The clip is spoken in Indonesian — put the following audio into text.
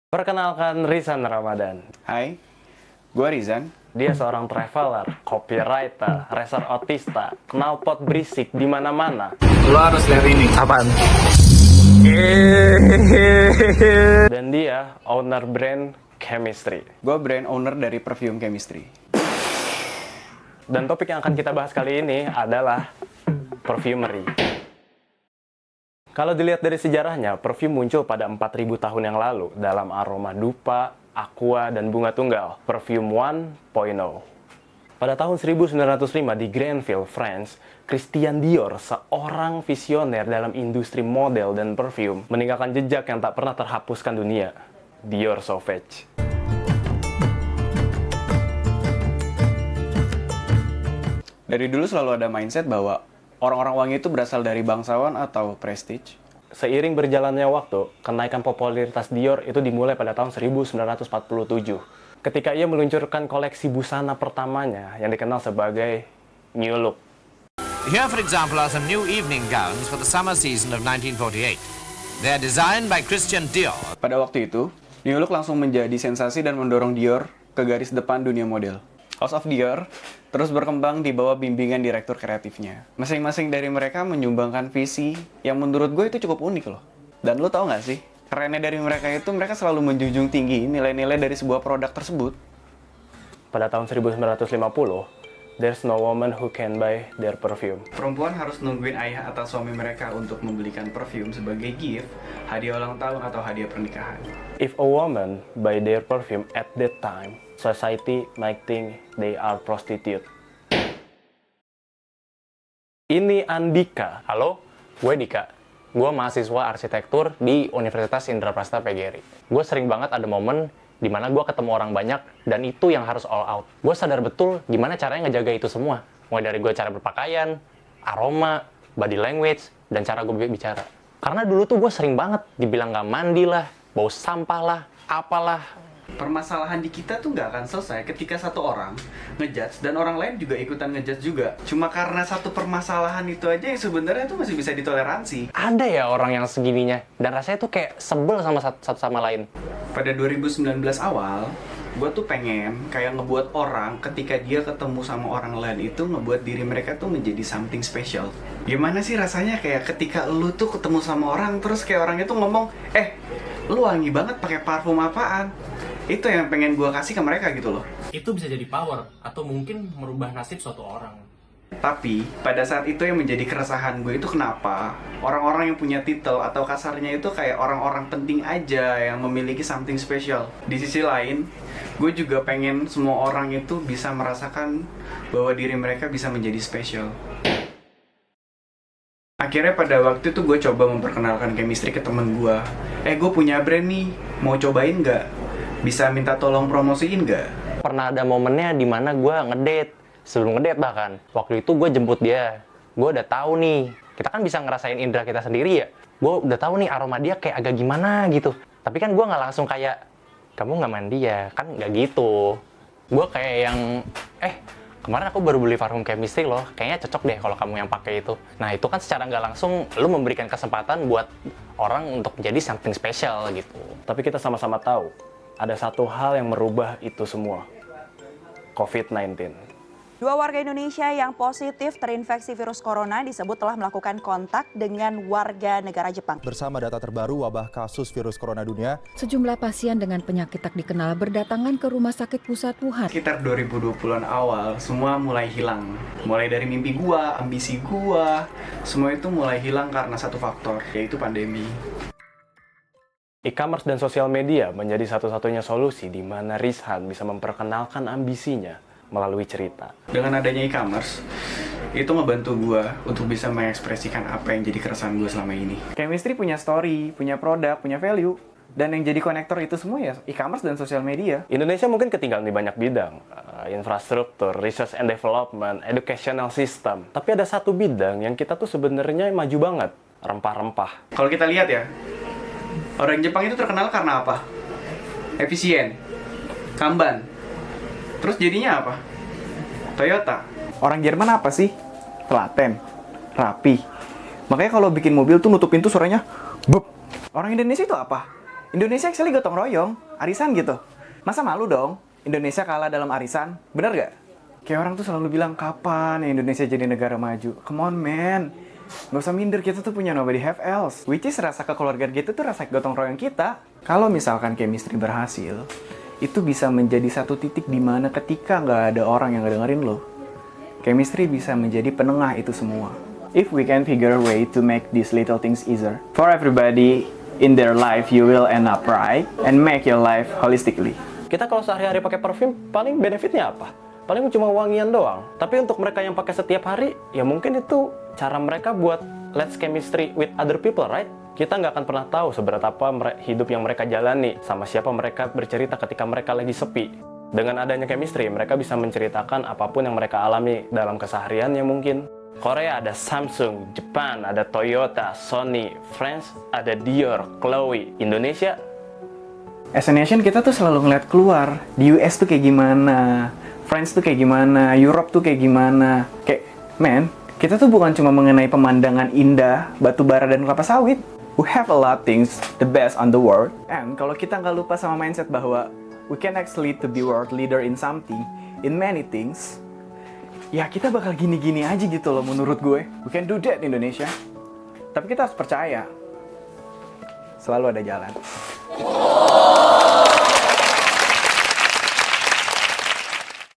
Perkenalkan Rizan Ramadan. Hai, gue Rizan. Dia seorang traveler, copywriter, racer otista, knalpot berisik di mana-mana. Lo harus lihat ini. Apaan? Dan dia owner brand Chemistry. Gue brand owner dari Perfume Chemistry. Dan topik yang akan kita bahas kali ini adalah perfumery. Kalau dilihat dari sejarahnya, perfume muncul pada 4000 tahun yang lalu dalam aroma dupa, aqua, dan bunga tunggal, Perfume 1.0. Pada tahun 1905 di Grenville, France, Christian Dior, seorang visioner dalam industri model dan perfume, meninggalkan jejak yang tak pernah terhapuskan dunia, Dior Sauvage. Dari dulu selalu ada mindset bahwa orang-orang wangi itu berasal dari bangsawan atau prestige. Seiring berjalannya waktu, kenaikan popularitas Dior itu dimulai pada tahun 1947. Ketika ia meluncurkan koleksi busana pertamanya yang dikenal sebagai New Look. Here, for example, are some new evening gowns for the summer season of 1948. They are designed by Christian Dior. Pada waktu itu, New Look langsung menjadi sensasi dan mendorong Dior ke garis depan dunia model. House of Dior terus berkembang di bawah bimbingan direktur kreatifnya. Masing-masing dari mereka menyumbangkan visi yang menurut gue itu cukup unik loh. Dan lo tau gak sih, kerennya dari mereka itu mereka selalu menjunjung tinggi nilai-nilai dari sebuah produk tersebut. Pada tahun 1950, there's no woman who can buy their perfume. Perempuan harus nungguin ayah atau suami mereka untuk membelikan perfume sebagai gift, hadiah ulang tahun atau hadiah pernikahan. If a woman buy their perfume at that time, society might think they are prostitute. Ini Andika. Halo, gue Dika. Gue mahasiswa arsitektur di Universitas Indraprasta PGRI. Gue sering banget ada momen di mana gue ketemu orang banyak dan itu yang harus all out. Gue sadar betul gimana caranya ngejaga itu semua. Mulai dari gue cara berpakaian, aroma, body language, dan cara gue bicara. Karena dulu tuh gue sering banget dibilang gak mandi lah, bau sampah lah, apalah. Permasalahan di kita tuh nggak akan selesai ketika satu orang ngejudge dan orang lain juga ikutan ngejudge juga. Cuma karena satu permasalahan itu aja yang sebenarnya tuh masih bisa ditoleransi. Ada ya orang yang segininya, dan rasanya tuh kayak sebel sama satu sama lain. Pada 2019 awal, gue tuh pengen kayak ngebuat orang ketika dia ketemu sama orang lain itu ngebuat diri mereka tuh menjadi something special. Gimana sih rasanya kayak ketika lu tuh ketemu sama orang terus kayak orang itu ngomong, lu wangi banget pakai parfum apaan? Itu yang pengen gue kasih ke mereka gitu loh. Itu bisa jadi power atau mungkin merubah nasib suatu orang. Tapi pada saat itu yang menjadi keresahan gue itu kenapa orang-orang yang punya titel atau kasarnya itu kayak orang-orang penting aja yang memiliki something special. Di sisi lain, gue juga pengen semua orang itu bisa merasakan bahwa diri mereka bisa menjadi special. Akhirnya pada waktu itu gue coba memperkenalkan chemistry ke temen gue. Gue punya brand nih, mau cobain nggak? Bisa minta tolong promosiin nggak? Pernah ada momennya di mana gue ngedate. Sebelum ngedate bahkan, waktu itu gue jemput dia. Gue udah tahu nih, kita kan bisa ngerasain indera kita sendiri ya. Gue udah tahu nih aroma dia kayak agak gimana gitu. Tapi kan gue nggak langsung kayak, kamu nggak mandi ya? Kan nggak gitu. Gue kayak yang, kemarin aku baru beli parfum Chemistry loh. Kayaknya cocok deh kalau kamu yang pakai itu. Nah itu kan secara nggak langsung, lu memberikan kesempatan buat orang untuk jadi something special gitu. Tapi kita sama-sama tahu, ada satu hal yang merubah itu semua. COVID-19. Dua warga Indonesia yang positif terinfeksi virus corona disebut telah melakukan kontak dengan warga negara Jepang. Bersama data terbaru wabah kasus virus corona dunia, sejumlah pasien dengan penyakit tak dikenal berdatangan ke Rumah Sakit Pusat Wuhan. Sekitar 2020-an awal, semua mulai hilang. Mulai dari mimpi gua, ambisi gua, semua itu mulai hilang karena satu faktor, yaitu pandemi. E-commerce dan sosial media menjadi satu-satunya solusi di mana Rizhan bisa memperkenalkan ambisinya melalui cerita. Dengan adanya e-commerce, itu ngebantu gue untuk bisa mengekspresikan apa yang jadi keresahan gue selama ini. Chemistry punya story, punya produk, punya value. Dan yang jadi konektor itu semua ya e-commerce dan sosial media. Indonesia mungkin ketinggalan di banyak bidang. Infrastruktur, research and development, educational system. Tapi ada satu bidang yang kita tuh sebenarnya maju banget. Rempah-rempah. Kalau kita lihat ya, orang Jepang itu terkenal karena apa? Efisien, Kanban. Terus jadinya apa? Toyota. Orang Jerman apa sih? Telaten, rapi. Makanya kalau bikin mobil tuh nutup pintu suaranya bep. Orang Indonesia itu apa? Indonesia actually gotong royong, arisan gitu. Masa malu dong Indonesia kalah dalam arisan? Bener gak? Kayak orang tuh selalu bilang, kapan ya Indonesia jadi negara maju? Come on man, gak usah minder, kita tuh punya nobody have else. Which is rasa kekeluargaan gitu tuh rasa gotong royong kita. Kalau misalkan chemistry berhasil, itu bisa menjadi satu titik di mana ketika nggak ada orang yang ngedengerin lo, chemistry bisa menjadi penengah itu semua. If we can figure a way to make these little things easier for everybody in their life, you will end up right and make your life holistically. Kita kalau sehari-hari pakai parfum, paling benefitnya apa? Paling cuma wangian doang. Tapi untuk mereka yang pakai setiap hari, ya mungkin itu cara mereka buat let's chemistry with other people, right? Kita nggak akan pernah tahu seberat apa hidup yang mereka jalani, sama siapa mereka bercerita ketika mereka lagi sepi. Dengan adanya chemistry, mereka bisa menceritakan apapun yang mereka alami dalam kesehariannya mungkin. Korea ada Samsung, Jepang ada Toyota, Sony, France ada Dior, Chloe, Indonesia. As a nation, kita tuh selalu ngeliat keluar. Di US tuh kayak gimana, France tuh kayak gimana, Europe tuh kayak gimana. Kayak, man, kita tuh bukan cuma mengenai pemandangan indah, batu bara dan kelapa sawit. We have a lot things, the best on the world. And kalau kita nggak lupa sama mindset bahwa we can actually to be world leader in something, in many things, ya kita bakal gini-gini aja gitu loh menurut gue. We can do that Indonesia. Tapi kita harus percaya, selalu ada jalan.